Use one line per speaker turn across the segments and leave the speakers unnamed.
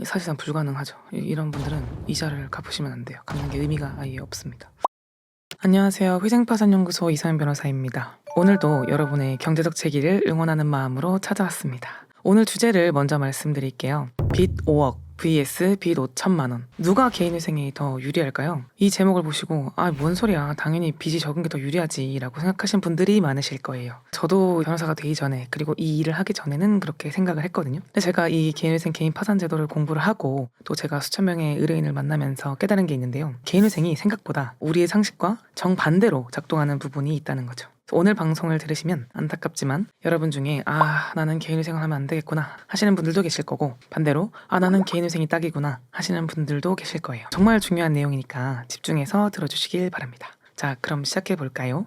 사실상 불가능하죠. 이런 분들은 이자를 갚으시면 안 돼요. 갚는 게 의미가 아예 없습니다. 안녕하세요. 회생파산연구소 이서연 변호사입니다. 오늘도 여러분의 경제적 재기를 응원하는 마음으로 찾아왔습니다. 오늘 주제를 먼저 말씀드릴게요. 빚 5억 vs 빚 5천만 원. 누가 개인회생이 더 유리할까요? 이 제목을 보시고 뭔 소리야, 당연히 빚이 적은 게 더 유리하지 라고 생각하신 분들이 많으실 거예요. 저도 변호사가 되기 전에, 그리고 이 일을 하기 전에는 그렇게 생각을 했거든요. 근데 제가 이 개인회생 개인 파산 제도를 공부를 하고 또 제가 수천 명의 의뢰인을 만나면서 깨달은 게 있는데요. 개인회생이 생각보다 우리의 상식과 정반대로 작동하는 부분이 있다는 거죠. 오늘 방송을 들으시면 안타깝지만 여러분 중에 나는 개인회생을 하면 안 되겠구나 하시는 분들도 계실 거고, 반대로 나는 개인회생이 딱이구나 하시는 분들도 계실 거예요. 정말 중요한 내용이니까 집중해서 들어주시길 바랍니다. 자, 그럼 시작해 볼까요?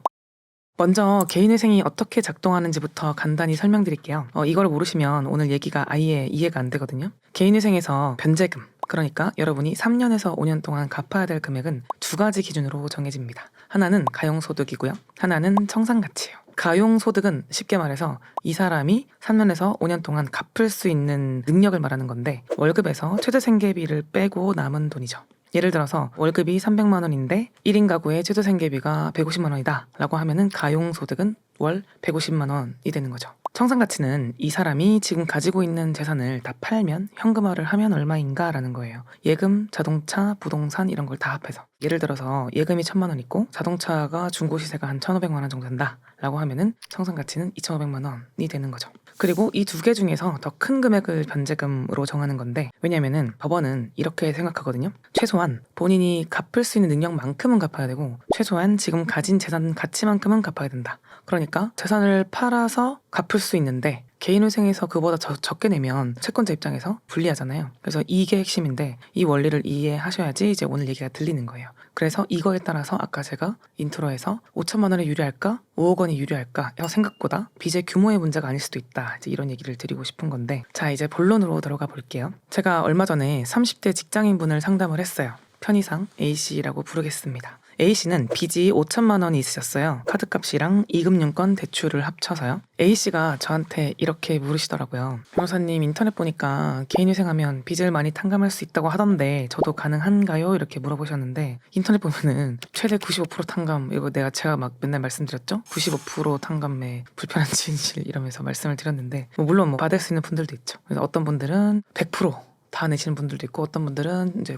먼저 개인회생이 어떻게 작동하는지부터 간단히 설명드릴게요. 이걸 모르시면 오늘 얘기가 아예 이해가 안 되거든요. 개인회생에서 변제금, 그러니까 여러분이 3년에서 5년 동안 갚아야 될 금액은 두 가지 기준으로 정해집니다. 하나는 가용소득이고요. 하나는 청산가치예요. 가용소득은 쉽게 말해서 이 사람이 3년에서 5년 동안 갚을 수 있는 능력을 말하는 건데, 월급에서 최저 생계비를 빼고 남은 돈이죠. 예를 들어서 월급이 300만 원인데 1인 가구의 최저 생계비가 150만 원이다 라고 하면은 가용소득은 월 150만 원이 되는 거죠. 청산가치는 이 사람이 지금 가지고 있는 재산을 다 팔면 현금화를 하면 얼마인가 라는 거예요. 예금, 자동차, 부동산 이런 걸 다 합해서. 예를 들어서 예금이 1,000만 원 있고 자동차가 중고시세가 한 1,500만 원 정도 된다 라고 하면은 청산가치는 2,500만 원이 되는 거죠. 그리고 이 두 개 중에서 더 큰 금액을 변제금으로 정하는 건데, 왜냐면은 법원은 이렇게 생각하거든요. 최소한 본인이 갚을 수 있는 능력만큼은 갚아야 되고, 최소한 지금 가진 재산 가치만큼은 갚아야 된다. 그러니까 재산을 팔아서 갚을 수 있는데 개인회생에서 그보다 적게 내면 채권자 입장에서 불리하잖아요. 그래서 이게 핵심인데, 이 원리를 이해하셔야지 이제 오늘 얘기가 들리는 거예요. 그래서 이거에 따라서 아까 제가 인트로에서 5천만 원에 유리할까 5억 원이 유리할까 생각보다 빚의 규모의 문제가 아닐 수도 있다, 이제 이런 얘기를 드리고 싶은 건데, 자, 이제 본론으로 들어가 볼게요. 제가 얼마 전에 30대 직장인분을 상담을 했어요. 편의상 A씨라고 부르겠습니다. A씨는 빚이 5천만 원이 있으셨어요. 카드값이랑 이금융권 대출을 합쳐서요. A씨가 저한테 이렇게 물으시더라고요. 변호사님, 인터넷 보니까 개인회생하면 빚을 많이 탕감할 수 있다고 하던데 저도 가능한가요? 이렇게 물어보셨는데, 인터넷 보면은 최대 95% 탕감, 이거 제가 막 맨날 말씀드렸죠? 95% 탕감에 불편한 진실 이러면서 말씀을 드렸는데, 물론 받을 수 있는 분들도 있죠. 그래서 어떤 분들은 100%다 내시는 분들도 있고, 어떤 분들은 이제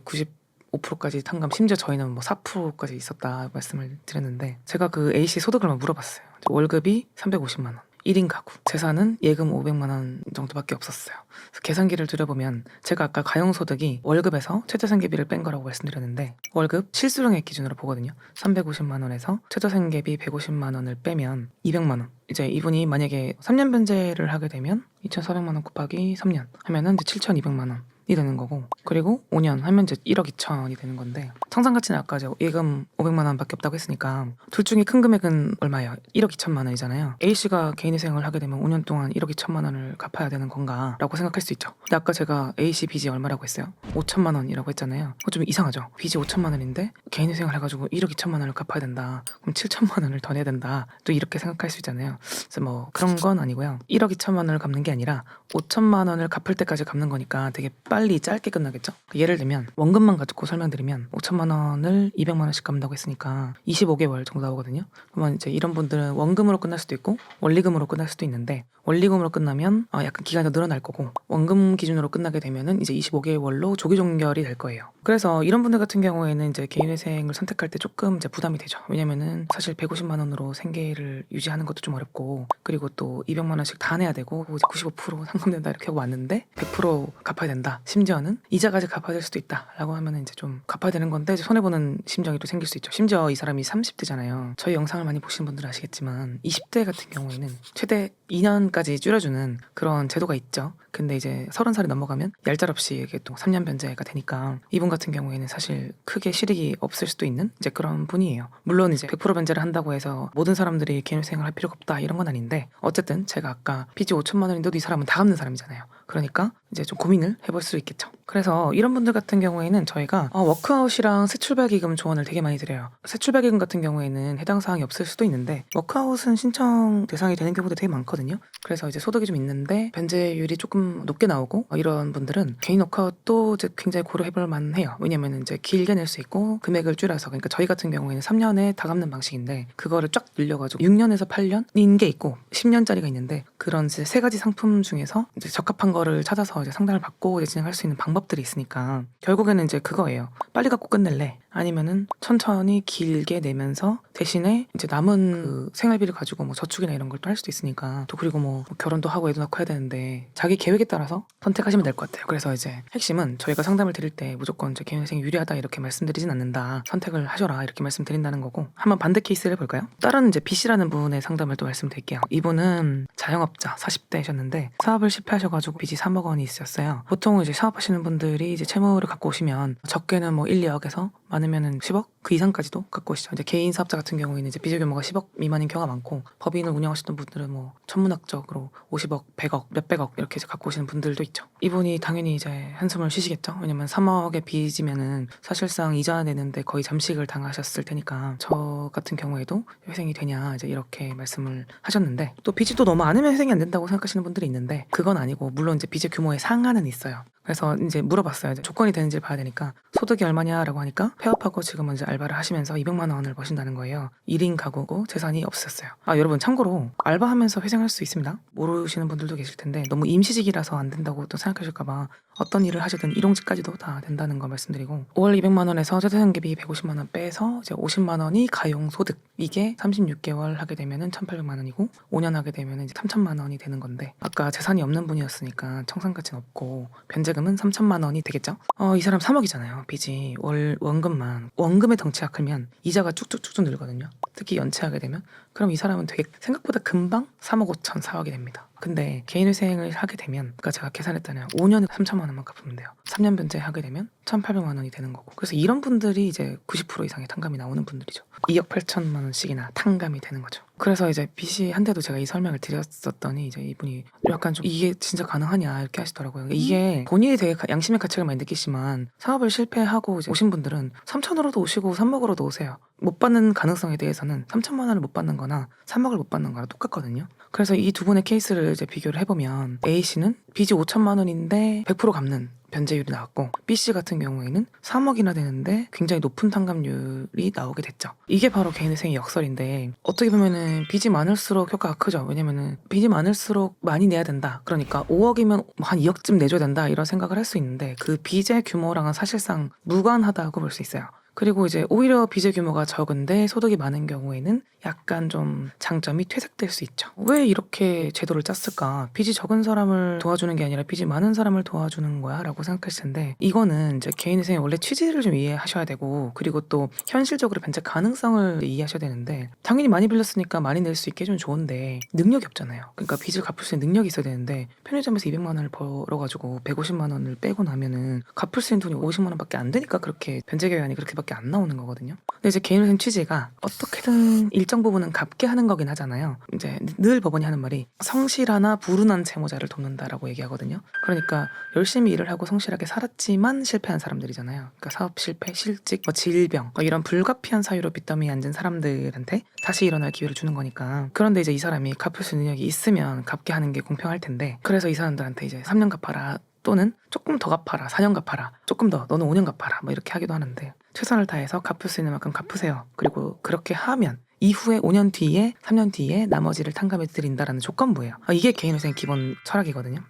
5%까지 탕감, 심지어 저희는 4%까지 있었다 말씀을 드렸는데, 제가 그 A씨 소득을 물어봤어요. 월급이 350만 원, 1인 가구, 재산은 예금 500만 원 정도밖에 없었어요. 그래서 계산기를 들여보면, 제가 아까 가용소득이 월급에서 최저생계비를 뺀 거라고 말씀드렸는데, 월급 실수령액 기준으로 보거든요. 350만 원에서 최저생계비 150만 원을 빼면 200만 원. 이제 이분이 만약에 3년 변제를 하게 되면 2,400만 원 곱하기 3년 하면은 이제 7,200만 원 이 되는 거고, 그리고 5년 하면 이제 1억 2천이 되는 건데, 청산가치는 아까 예금 500만 원밖에 없다고 했으니까 둘 중에 큰 금액은 얼마예요? 1억 2천만 원이잖아요. A씨가 개인회생을 하게 되면 5년 동안 1억 2천만 원을 갚아야 되는 건가 라고 생각할 수 있죠. 근데 아까 제가 A씨 빚이 얼마라고 했어요? 5천만 원이라고 했잖아요. 그거 좀 이상하죠? 빚이 5천만 원인데 개인회생을 해가지고 1억 2천만 원을 갚아야 된다. 그럼 7천만 원을 더 내야 된다. 또 이렇게 생각할 수 있잖아요. 그래서 그런 건 아니고요. 1억 2천만 원을 갚는 게 아니라 5천만 원을 갚을 때까지 갚는 거니까 되게 빨리 짧게 끝나겠죠? 예를 들면 원금만 가지고 설명드리면 5천만 원을 200만 원씩 갚는다고 했으니까 25개월 정도 나오거든요. 그러면 이제 이런 분들은 원금으로 끝날 수도 있고 원리금으로 끝날 수도 있는데, 원리금으로 끝나면 약간 기간이 더 늘어날 거고, 원금 기준으로 끝나게 되면은 이제 25개월로 조기 종결이 될 거예요. 그래서 이런 분들 같은 경우에는 이제 개인회생을 선택할 때 조금 이제 부담이 되죠. 왜냐면은 사실 150만 원으로 생계를 유지하는 것도 좀 어렵고, 그리고 또 200만 원씩 다 내야 되고, 이제 95% 상감된다 이렇게 하고 왔는데 100% 갚아야 된다. 심지어는 이자까지 갚아야 될 수도 있다 라고 하면은 이제 좀 갚아야 되는 건데, 이제 손해보는 심정이 또 생길 수 있죠. 심지어 이 사람이 30대잖아요. 저희 영상을 많이 보신 분들은 아시겠지만 20대 같은 경우에는 최대 2년까지 줄여주는 그런 제도가 있죠. 근데 이제 30살이 넘어가면 얄짤없이 이게 또 3년 변제가 되니까 이분 같은 경우에는 사실 크게 실익이 없을 수도 있는 이제 그런 분이에요. 물론 이제 100% 변제를 한다고 해서 모든 사람들이 개인회생을 할 필요가 없다 이런 건 아닌데, 어쨌든 제가 아까 빚이 5천만 원인데도 이 사람은 다 갚는 사람이잖아요. 그러니까 이제 좀 고민을 해볼 수 있겠죠. 그래서 이런 분들 같은 경우에는 저희가 워크아웃이랑 새출발기금 조언을 되게 많이 드려요. 새출발기금 같은 경우에는 해당 사항이 없을 수도 있는데 워크아웃은 신청 대상이 되는 경우도 되게 많거든요. 그래서 이제 소득이 좀 있는데 변제율이 조금 높게 나오고 이런 분들은 개인 워크아웃도 이제 굉장히 고려해볼 만해요. 왜냐면 이제 길게 낼 수 있고 금액을 줄여서, 그러니까 저희 같은 경우에는 3년에 다 갚는 방식인데 그거를 쫙 늘려가지고 6년에서 8년인 게 있고 10년짜리가 있는데, 그런 이제 세 가지 상품 중에서 이제 적합한 거를 찾아서 이제 상담을 받고 이제 진행할 수 있는 방법들이 있으니까 결국에는 이제 그거예요. 빨리 갖고 끝낼래? 아니면은 천천히 길게 내면서 대신에 이제 남은 그 생활비를 가지고 뭐 저축이나 이런 걸 또 할 수도 있으니까, 또 그리고 뭐 결혼도 하고 애도 낳고 해야 되는데 자기 계획에 따라서 선택하시면 될 것 같아요. 그래서 이제 핵심은 저희가 상담을 드릴 때 무조건 이제 개인회생이 유리하다 이렇게 말씀드리진 않는다, 선택을 하셔라 이렇게 말씀드린다는 거고, 한번 반대 케이스를 볼까요? 다른 이제 B씨라는 분의 상담을 또 말씀드릴게요. 이분은 자영업자 40대셨는데 사업을 실패하셔가지고 빚이 3억 원이 있었어요. 보통 이제 사업하시는 분들이 이제 채무를 갖고 오시면 적게는 뭐 1, 2억에서 많으면은 10억 그 이상까지도 갖고 오시죠. 이제 개인 사업자 같은 경우에는 이제 빚의 규모가 10억 미만인 경우가 많고, 법인을 운영하시던 분들은 뭐 천문학적으로 50억, 100억, 몇백억 이렇게 이제 갖고 오시는 분들도 있죠. 이분이 당연히 이제 한숨을 쉬시겠죠. 왜냐면 3억의 빚이면은 사실상 이자 내는데 거의 잠식을 당하셨을 테니까 저 같은 경우에도 회생이 되냐 이제 이렇게 말씀을 하셨는데, 또 빚이 또 너무 많으면 회생이 안 된다고 생각하시는 분들이 있는데 그건 아니고, 물론 이제 빚의 규모의 상한은 있어요. 그래서 이제 물어봤어요. 이제 조건이 되는지를 봐야 되니까 소득이 얼마냐라고 하니까 폐업하고 지금은 이제 알바를 하시면서 200만 원을 버신다는 거예요. 1인 가구고 재산이 없으셨어요. 여러분 참고로 알바하면서 회생할 수 있습니다. 모르시는 분들도 계실 텐데 너무 임시직이라서 안 된다고 또 생각하실까봐 어떤 일을 하시든 일용직까지도 다 된다는 거 말씀드리고, 5월 200만 원에서 최저생계비 150만 원 빼서 이제 50만 원이 가용소득, 이게 36개월 하게 되면은 1,800만 원이고 5년 하게 되면은 이제 3,000만 원이 되는 건데, 아까 재산이 없는 분이었으니까 청산가치는 없고 변제금은 3,000만 원이 되겠죠? 이 사람 3억이잖아요. 빚이 원금에 덩치가 크면 이자가 쭉쭉쭉쭉 늘거든요. 특히 연체하게 되면. 그럼 이 사람은 되게 생각보다 금방 3억 5천 4억이 됩니다. 근데 개인회생을 하게 되면, 그러니까 제가 계산했다네요. 5년에 3천만 원만 갚으면 돼요. 3년 변제하게 되면 1,800만 원이 되는 거고. 그래서 이런 분들이 이제 90% 이상의 탕감이 나오는 분들이죠. 2억 8천만 원씩이나 탕감이 되는 거죠. 그래서 이제 빚이 한데도 제가 이 설명을 드렸었더니 이제 이분이 약간 좀 이게 진짜 가능하냐 이렇게 하시더라고요. 이게 본인이 되게 양심의 가책을 많이 느끼지만 사업을 실패하고 이제 오신 분들은 3천으로도 오시고 3억으로도 오세요. 못 받는 가능성에 대해서는 3천만 원을 못 받는 거나 3억을 못 받는 거랑 똑같거든요. 그래서 이 두 분의 케이스를 이제 비교를 해보면 A씨는 빚이 5천만 원인데 100% 갚는 변제율이 나왔고, B씨 같은 경우에는 3억이나 되는데 굉장히 높은 탕감률이 나오게 됐죠. 이게 바로 개인회생의 역설인데, 어떻게 보면은 빚이 많을수록 효과가 크죠. 왜냐면은 빚이 많을수록 많이 내야 된다, 그러니까 5억이면 한 2억쯤 내줘야 된다 이런 생각을 할 수 있는데, 그 빚의 규모랑은 사실상 무관하다고 볼 수 있어요. 그리고 이제 오히려 빚의 규모가 적은데 소득이 많은 경우에는 약간 좀 장점이 퇴색될 수 있죠. 왜 이렇게 제도를 짰을까? 빚이 적은 사람을 도와주는 게 아니라 빚이 많은 사람을 도와주는 거야 라고 생각하실 텐데, 이거는 이제 개인회생의 원래 취지를 좀 이해하셔야 되고, 그리고 또 현실적으로 변제 가능성을 이해하셔야 되는데, 당연히 많이 빌렸으니까 많이 낼 수 있게 좀 좋은데 능력이 없잖아요. 그러니까 빚을 갚을 수 있는 능력이 있어야 되는데, 편의점에서 200만 원을 벌어가지고 150만 원을 빼고 나면은 갚을 수 있는 돈이 50만 원밖에 안 되니까 그렇게 변제 계획안이 그렇게밖에 안 나오는 거거든요. 근데 이제 개인회생 취지가 어떻게든 일정 부분은 갚게 하는 거긴 하잖아요. 이제 늘 법원이 하는 말이 성실하나 불운한 채무자를 돕는다라고 얘기하거든요. 그러니까 열심히 일을 하고 성실하게 살았지만 실패한 사람들이잖아요. 그러니까 사업 실패, 실직, 질병 이런 불가피한 사유로 빚더미에 앉은 사람들한테 다시 일어날 기회를 주는 거니까. 그런데 이제 이 사람이 갚을 수 있는 능력이 있으면 갚게 하는 게 공평할 텐데, 그래서 이 사람들한테 이제 3년 갚아라, 또는 조금 더 갚아라, 4년 갚아라, 조금 더, 너는 5년 갚아라 뭐 이렇게 하기도 하는데, 최선을 다해서 갚을 수 있는 만큼 갚으세요. 그리고 그렇게 하면 이후에 5년 뒤에 3년 뒤에 나머지를 탕감해 드린다라는 조건부예요. 이게 개인회생 기본 철학이거든요.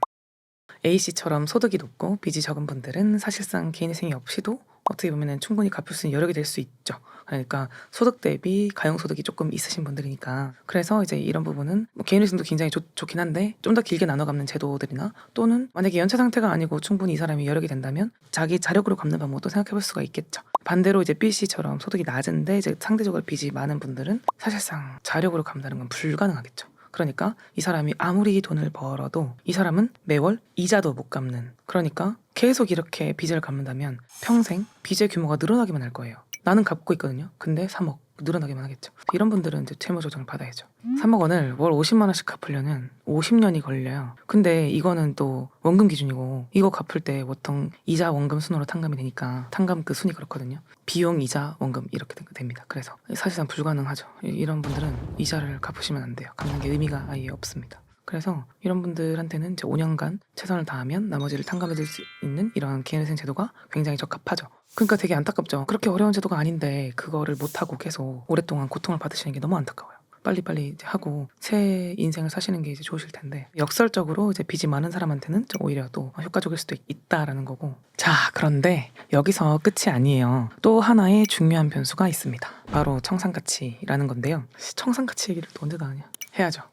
A씨처럼 소득이 높고 빚이 적은 분들은 사실상 개인회생이 없이도 어떻게 보면 충분히 갚을 수 있는 여력이 될 수 있죠. 그러니까 소득 대비 가용소득이 조금 있으신 분들이니까. 그래서 이제 이런 부분은 뭐 개인회생도 굉장히 좋긴 한데, 좀 더 길게 나눠 갚는 제도들이나, 또는 만약에 연체 상태가 아니고 충분히 이 사람이 여력이 된다면 자기 자력으로 갚는 방법도 생각해 볼 수가 있겠죠. 반대로 이제 B씨처럼 소득이 낮은데 이제 상대적으로 빚이 많은 분들은 사실상 자력으로 갚는다는 건 불가능하겠죠. 그러니까 이 사람이 아무리 돈을 벌어도 이 사람은 매월 이자도 못 갚는, 그러니까 계속 이렇게 빚을 갚는다면 평생 빚의 규모가 늘어나기만 할 거예요. 나는 갚고 있거든요. 근데 3억, 늘어나기만 하겠죠. 이런 분들은 이제 채무 조정을 받아야죠. 3억 원을 월 50만 원씩 갚으려면 50년이 걸려요. 근데 이거는 또 원금 기준이고 이거 갚을 때 보통 이자 원금 순으로 탕감이 되니까 탕감 그 순이 그렇거든요. 비용 이자 원금 이렇게 됩니다. 그래서 사실상 불가능하죠. 이런 분들은 이자를 갚으시면 안 돼요. 갚는 게 의미가 아예 없습니다. 그래서 이런 분들한테는 이제 5년간 최선을 다하면 나머지를 탕감해줄 수 있는 이런 개인회생 제도가 굉장히 적합하죠. 그러니까 되게 안타깝죠. 그렇게 어려운 제도가 아닌데 그거를 못하고 계속 오랫동안 고통을 받으시는 게 너무 안타까워요. 빨리빨리 이제 하고 새 인생을 사시는 게 이제 좋으실 텐데 역설적으로 이제 빚이 많은 사람한테는 좀 오히려 또 효과적일 수도 있다라는 거고. 자, 그런데 여기서 끝이 아니에요. 또 하나의 중요한 변수가 있습니다. 바로 청산가치라는 건데요. 청산가치 얘기를 또 언제 다 하냐? 해야죠.